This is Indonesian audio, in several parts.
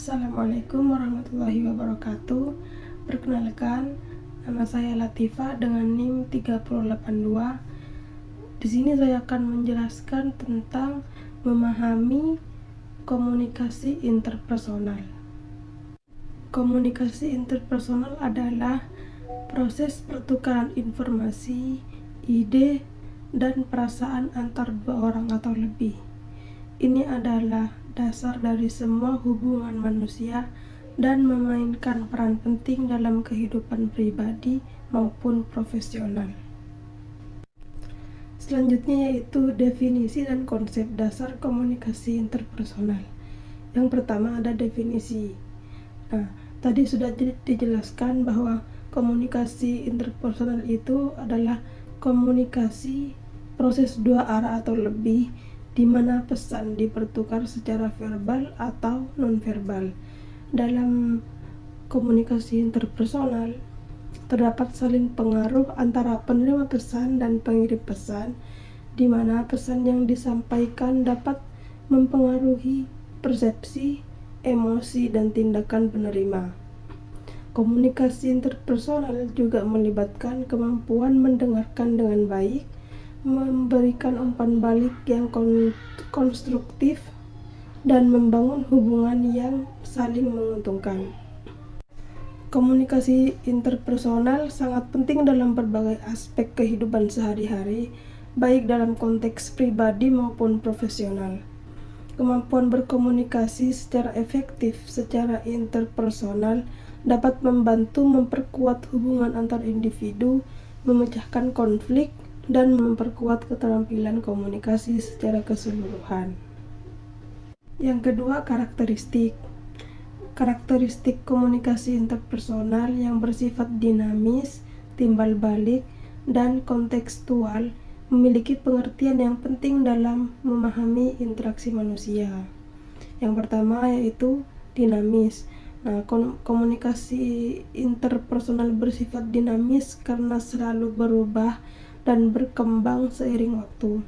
Assalamualaikum warahmatullahi wabarakatuh. Perkenalkan, nama saya Latifah dengan NIM 3082. Di sini saya akan menjelaskan tentang memahami komunikasi interpersonal. Komunikasi interpersonal adalah proses pertukaran informasi, ide, dan perasaan antar dua orang atau lebih. Ini adalah dasar dari semua hubungan manusia dan memainkan peran penting dalam kehidupan pribadi maupun profesional. Selanjutnya yaitu definisi dan konsep dasar komunikasi interpersonal. Yang pertama ada definisi. Tadi sudah dijelaskan bahwa komunikasi interpersonal itu adalah komunikasi proses dua arah atau lebih di mana pesan dipertukar secara verbal atau nonverbal. Dalam komunikasi interpersonal, terdapat saling pengaruh antara penerima pesan dan pengirim pesan, di mana pesan yang disampaikan dapat mempengaruhi persepsi, emosi, dan tindakan penerima. Komunikasi interpersonal juga melibatkan kemampuan mendengarkan dengan baik, memberikan umpan balik yang konstruktif, dan membangun hubungan yang saling menguntungkan. Komunikasi interpersonal sangat penting dalam berbagai aspek kehidupan sehari-hari, baik dalam konteks pribadi maupun profesional. Kemampuan berkomunikasi secara efektif secara interpersonal dapat membantu memperkuat hubungan antar individu, memecahkan konflik, dan memperkuat keterampilan komunikasi secara keseluruhan. Yang kedua, karakteristik. Karakteristik komunikasi interpersonal yang bersifat dinamis, timbal balik, dan kontekstual memiliki pengertian yang penting dalam memahami interaksi manusia. Yang pertama yaitu dinamis. Komunikasi interpersonal bersifat dinamis karena selalu berubah dan berkembang seiring waktu.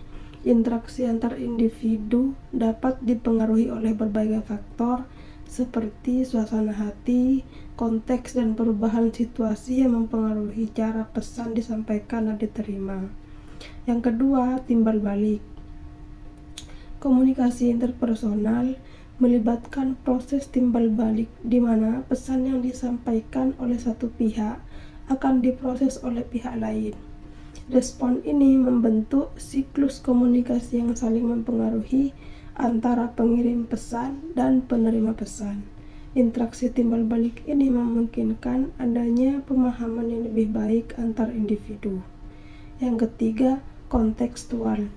Interaksi antar individu dapat dipengaruhi oleh berbagai faktor seperti suasana hati, konteks, dan perubahan situasi yang mempengaruhi cara pesan disampaikan dan diterima. Yang kedua, timbal balik. Komunikasi interpersonal melibatkan proses timbal balik di mana pesan yang disampaikan oleh satu pihak akan diproses oleh pihak lain. Respon ini membentuk siklus komunikasi yang saling mempengaruhi antara pengirim pesan dan penerima pesan. Interaksi timbal balik ini memungkinkan adanya pemahaman yang lebih baik antar individu. Yang ketiga, kontekstual.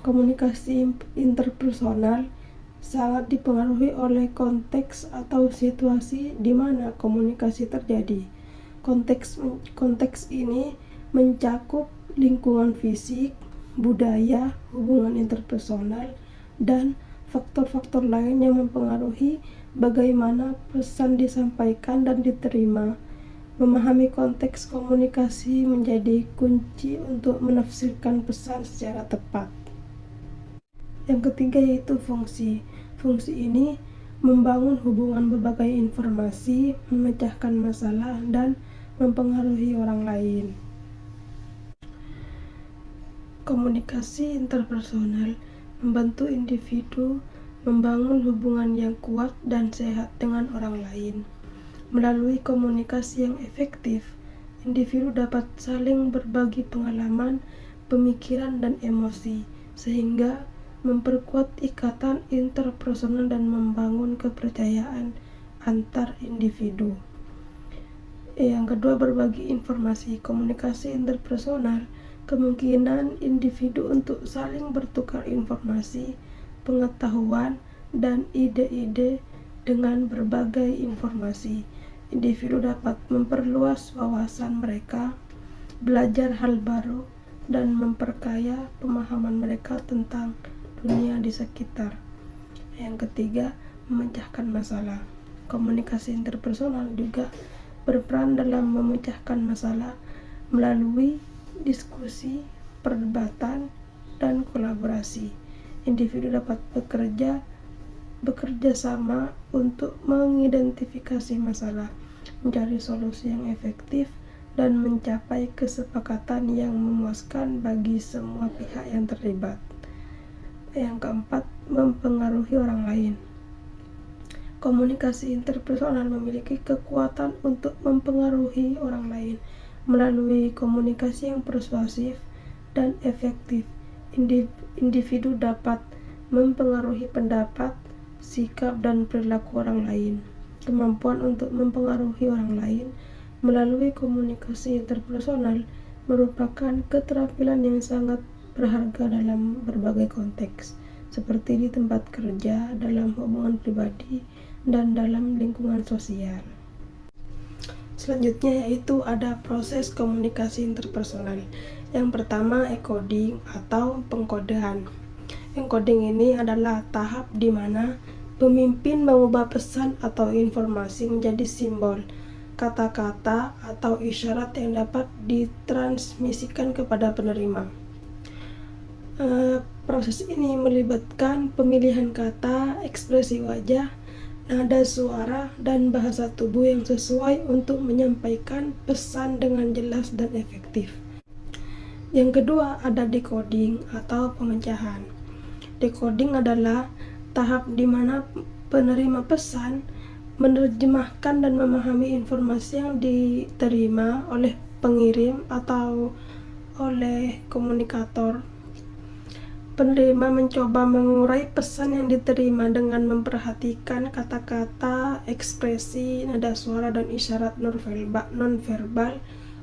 Komunikasi interpersonal sangat dipengaruhi oleh konteks atau situasi di mana komunikasi terjadi. Konteks ini mencakup lingkungan fisik, budaya, hubungan interpersonal, dan faktor-faktor lain yang mempengaruhi bagaimana pesan disampaikan dan diterima. Memahami konteks komunikasi menjadi kunci untuk menafsirkan pesan secara tepat. Yang ketiga yaitu fungsi. Fungsi ini membangun hubungan berbagai informasi, memecahkan masalah, dan mempengaruhi orang lain. Komunikasi interpersonal membantu individu membangun hubungan yang kuat dan sehat dengan orang lain. Melalui komunikasi yang efektif, individu dapat saling berbagi pengalaman, pemikiran, dan emosi, sehingga memperkuat ikatan interpersonal dan membangun kepercayaan antar individu. Yang kedua, berbagi informasi. Komunikasi interpersonal kemungkinan individu untuk saling bertukar informasi, pengetahuan, dan ide-ide dengan berbagai informasi. Individu dapat memperluas wawasan mereka, belajar hal baru, dan memperkaya pemahaman mereka tentang dunia di sekitar. Yang ketiga, memecahkan masalah. Komunikasi interpersonal juga berperan dalam memecahkan masalah melalui diskusi, perdebatan, dan kolaborasi. Individu dapat bekerja bekerja sama untuk mengidentifikasi masalah, mencari solusi yang efektif, dan mencapai kesepakatan yang memuaskan bagi semua pihak yang terlibat. Yang keempat, mempengaruhi orang lain. Komunikasi interpersonal memiliki kekuatan untuk mempengaruhi orang lain melalui komunikasi yang persuasif dan efektif. Individu dapat mempengaruhi pendapat, sikap, dan perilaku orang lain. Kemampuan untuk mempengaruhi orang lain melalui komunikasi interpersonal merupakan keterampilan yang sangat berharga dalam berbagai konteks, seperti di tempat kerja, dalam hubungan pribadi, dan dalam lingkungan sosial. Selanjutnya yaitu ada proses komunikasi interpersonal. Yang pertama, encoding atau pengkodean. Encoding ini adalah tahap di mana pemimpin mengubah pesan atau informasi menjadi simbol, kata-kata, atau isyarat yang dapat ditransmisikan kepada penerima. Proses ini melibatkan pemilihan kata, ekspresi wajah, nada suara, dan bahasa tubuh yang sesuai untuk menyampaikan pesan dengan jelas dan efektif. Yang kedua ada decoding atau pemecahan. Decoding adalah tahap di mana penerima pesan menerjemahkan dan memahami informasi yang diterima oleh pengirim atau oleh komunikator. Penerima mencoba mengurai pesan yang diterima dengan memperhatikan kata-kata, ekspresi, nada suara, dan isyarat nonverbal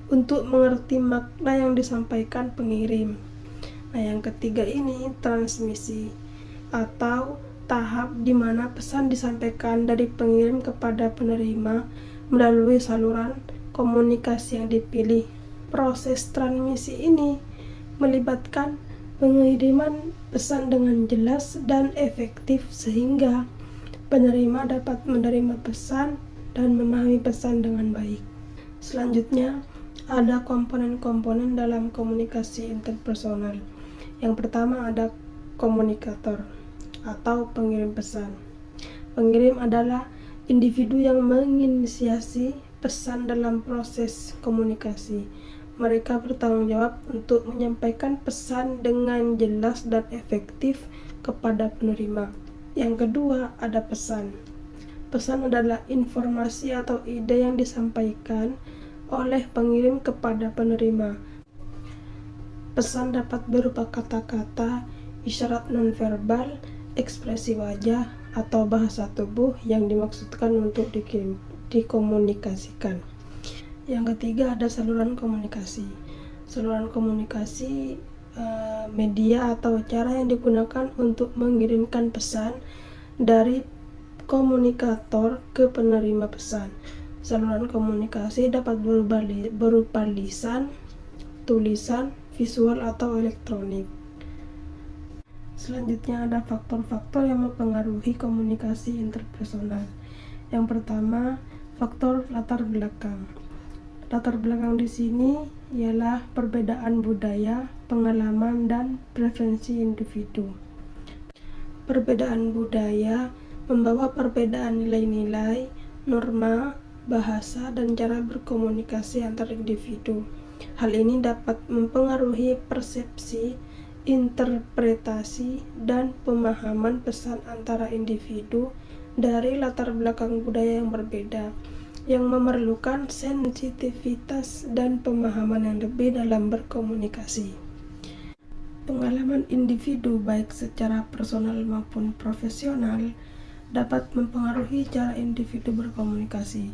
untuk mengerti makna yang disampaikan pengirim. Nah, yang ketiga ini transmisi atau tahap di mana pesan disampaikan dari pengirim kepada penerima melalui saluran komunikasi yang dipilih. Proses transmisi ini melibatkan pengiriman pesan dengan jelas dan efektif sehingga penerima dapat menerima pesan dan memahami pesan dengan baik. Selanjutnya, ada komponen-komponen dalam komunikasi interpersonal. Yang pertama ada komunikator atau pengirim pesan. Pengirim adalah individu yang menginisiasi pesan dalam proses komunikasi. Mereka bertanggung jawab untuk menyampaikan pesan dengan jelas dan efektif kepada penerima. Yang kedua, ada pesan. Pesan adalah informasi atau ide yang disampaikan oleh pengirim kepada penerima. Pesan dapat berupa kata-kata, isyarat nonverbal, ekspresi wajah, atau bahasa tubuh yang dimaksudkan untuk dikomunikasikan. Yang ketiga ada saluran komunikasi. Saluran komunikasi media atau cara yang digunakan untuk mengirimkan pesan dari komunikator ke penerima pesan. Saluran komunikasi dapat berupa lisan, tulisan, visual, atau elektronik. Selanjutnya ada faktor-faktor yang mempengaruhi komunikasi interpersonal. Yang pertama, faktor latar belakang. Latar belakang di sini ialah perbedaan budaya, pengalaman, dan preferensi individu. Perbedaan budaya membawa perbedaan nilai-nilai, norma, bahasa, dan cara berkomunikasi antar individu. Hal ini dapat mempengaruhi persepsi, interpretasi, dan pemahaman pesan antara individu dari latar belakang budaya yang berbeda, yang memerlukan sensitivitas dan pemahaman yang lebih dalam berkomunikasi. Pengalaman individu baik secara personal maupun profesional dapat mempengaruhi cara individu berkomunikasi.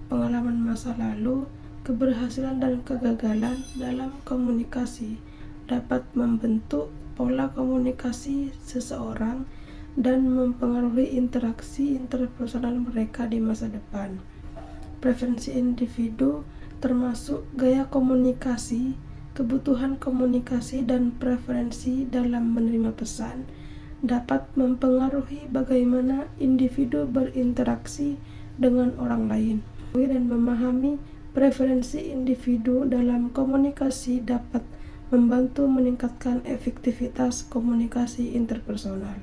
Pengalaman masa lalu, keberhasilan dan kegagalan dalam komunikasi dapat membentuk pola komunikasi seseorang dan mempengaruhi interaksi interpersonal mereka di masa depan. Preferensi individu termasuk gaya komunikasi, kebutuhan komunikasi, dan preferensi dalam menerima pesan dapat mempengaruhi bagaimana individu berinteraksi dengan orang lain. Dan memahami preferensi individu dalam komunikasi dapat membantu meningkatkan efektivitas komunikasi interpersonal.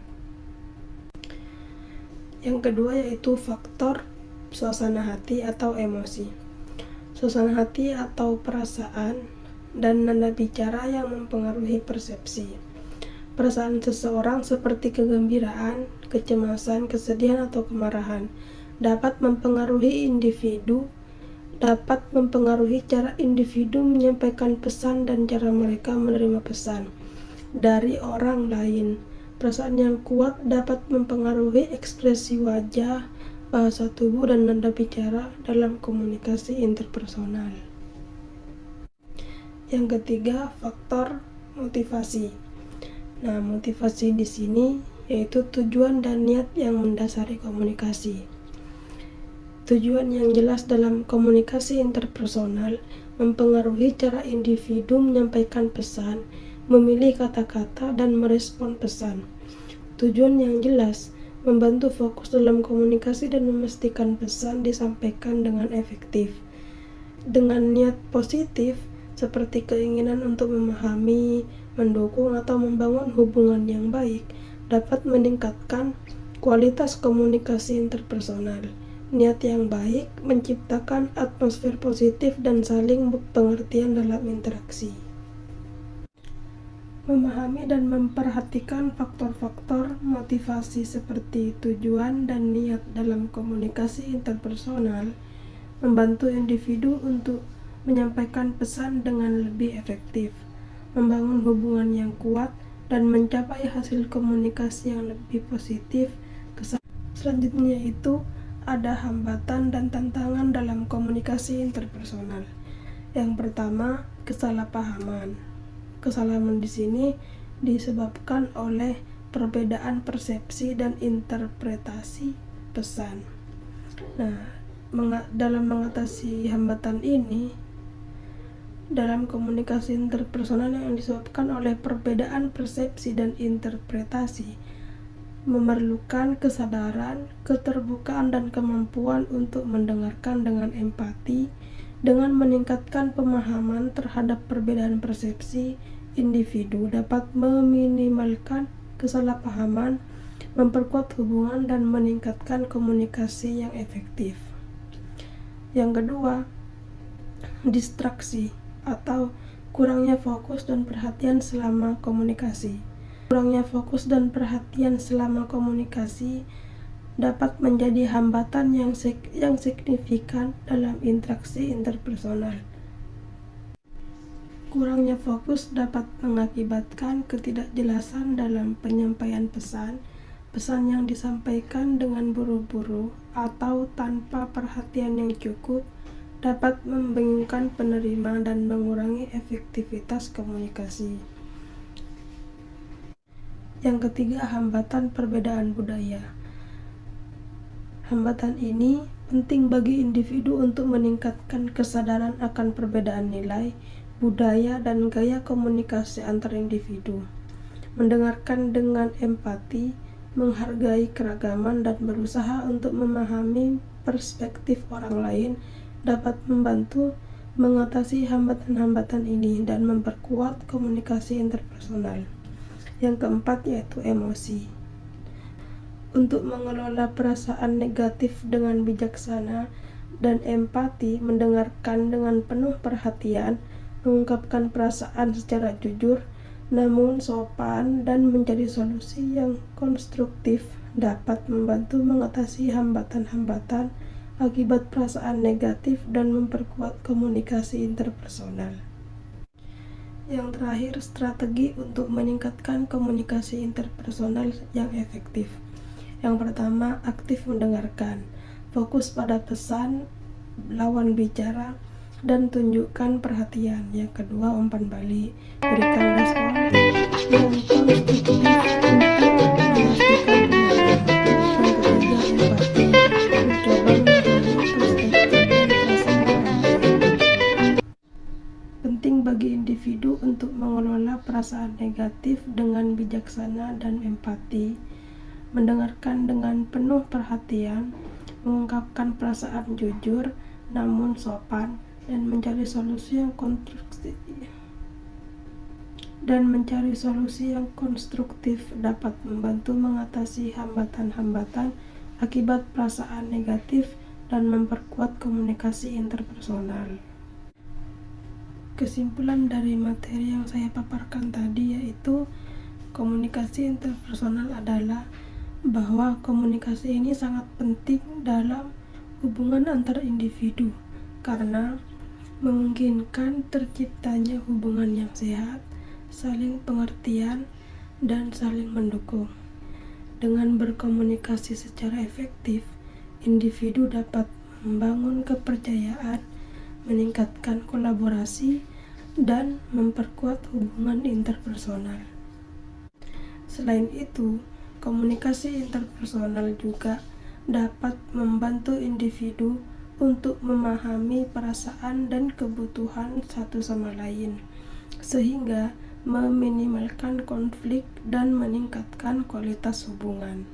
Yang kedua yaitu faktor suasana hati atau emosi. Suasana hati atau perasaan dan nada bicara yang mempengaruhi persepsi. Perasaan seseorang seperti kegembiraan, kecemasan, kesedihan, atau kemarahan dapat mempengaruhi cara individu menyampaikan pesan dan cara mereka menerima pesan dari orang lain. Perasaan yang kuat dapat mempengaruhi ekspresi wajah, bahasa tubuh, dan nada bicara dalam komunikasi interpersonal. Yang ketiga, faktor motivasi. Nah, motivasi di sini yaitu tujuan dan niat yang mendasari komunikasi. Tujuan yang jelas dalam komunikasi interpersonal mempengaruhi cara individu menyampaikan pesan, memilih kata-kata, dan merespon pesan. Tujuan yang jelas membantu fokus dalam komunikasi dan memastikan pesan disampaikan dengan efektif. Dengan niat positif, seperti keinginan untuk memahami, mendukung, atau membangun hubungan yang baik, dapat meningkatkan kualitas komunikasi interpersonal. Niat yang baik menciptakan atmosfer positif dan saling pengertian dalam interaksi. Memahami dan memperhatikan faktor-faktor motivasi seperti tujuan dan niat dalam komunikasi interpersonal membantu individu untuk menyampaikan pesan dengan lebih efektif, membangun hubungan yang kuat, dan mencapai hasil komunikasi yang lebih positif. Selanjutnya itu ada hambatan dan tantangan dalam komunikasi interpersonal. Yang pertama, kesalahpahaman. Kesalahan di sini disebabkan oleh perbedaan persepsi dan interpretasi pesan. Nah, dalam mengatasi hambatan ini dalam komunikasi interpersonal yang disebabkan oleh perbedaan persepsi dan interpretasi, memerlukan kesadaran, keterbukaan, dan kemampuan untuk mendengarkan dengan empati. Dengan meningkatkan pemahaman terhadap perbedaan persepsi, individu dapat meminimalkan kesalahpahaman, memperkuat hubungan, dan meningkatkan komunikasi yang efektif. Yang kedua, distraksi atau kurangnya fokus dan perhatian selama komunikasi. Kurangnya fokus dan perhatian selama komunikasi dapat menjadi hambatan yang signifikan dalam interaksi interpersonal. Kurangnya fokus dapat mengakibatkan ketidakjelasan dalam penyampaian pesan yang disampaikan dengan buru-buru atau tanpa perhatian yang cukup dapat membingungkan penerima dan mengurangi efektivitas komunikasi. Yang ketiga, hambatan perbedaan budaya. Hambatan ini penting bagi individu untuk meningkatkan kesadaran akan perbedaan nilai, budaya, dan gaya komunikasi antar individu. Mendengarkan dengan empati, menghargai keragaman, dan berusaha untuk memahami perspektif orang lain dapat membantu mengatasi hambatan-hambatan ini dan memperkuat komunikasi interpersonal. Yang keempat yaitu emosi. Untuk mengelola perasaan negatif dengan bijaksana dan empati, mendengarkan dengan penuh perhatian, mengungkapkan perasaan secara jujur namun sopan, dan mencari solusi yang konstruktif dapat membantu mengatasi hambatan-hambatan akibat perasaan negatif dan memperkuat komunikasi interpersonal. Yang terakhir, strategi untuk meningkatkan komunikasi interpersonal yang efektif. Yang pertama, aktif mendengarkan. Fokus pada pesan lawan bicara dan tunjukkan perhatian. Yang kedua, umpan balik. Berikan respon yang konstruktif untuk memastikan penerimaan. Yang ketiga, empati. Mencoba memahami perspektif dan perasaan orang lain. Penting bagi individu untuk mengelola perasaan negatif dengan bijaksana dan empati, mendengarkan dengan penuh perhatian, mengungkapkan perasaan jujur namun sopan, dan mencari solusi yang konstruktif dapat membantu mengatasi hambatan-hambatan akibat perasaan negatif dan memperkuat komunikasi interpersonal. Kesimpulan dari materi yang saya paparkan tadi yaitu komunikasi interpersonal adalah bahwa komunikasi ini sangat penting dalam hubungan antar individu karena memungkinkan terciptanya hubungan yang sehat, saling pengertian, dan saling mendukung. Dengan berkomunikasi secara efektif, individu dapat membangun kepercayaan, meningkatkan kolaborasi, dan memperkuat hubungan interpersonal. Selain itu, komunikasi interpersonal juga dapat membantu individu untuk memahami perasaan dan kebutuhan satu sama lain, sehingga meminimalkan konflik dan meningkatkan kualitas hubungan.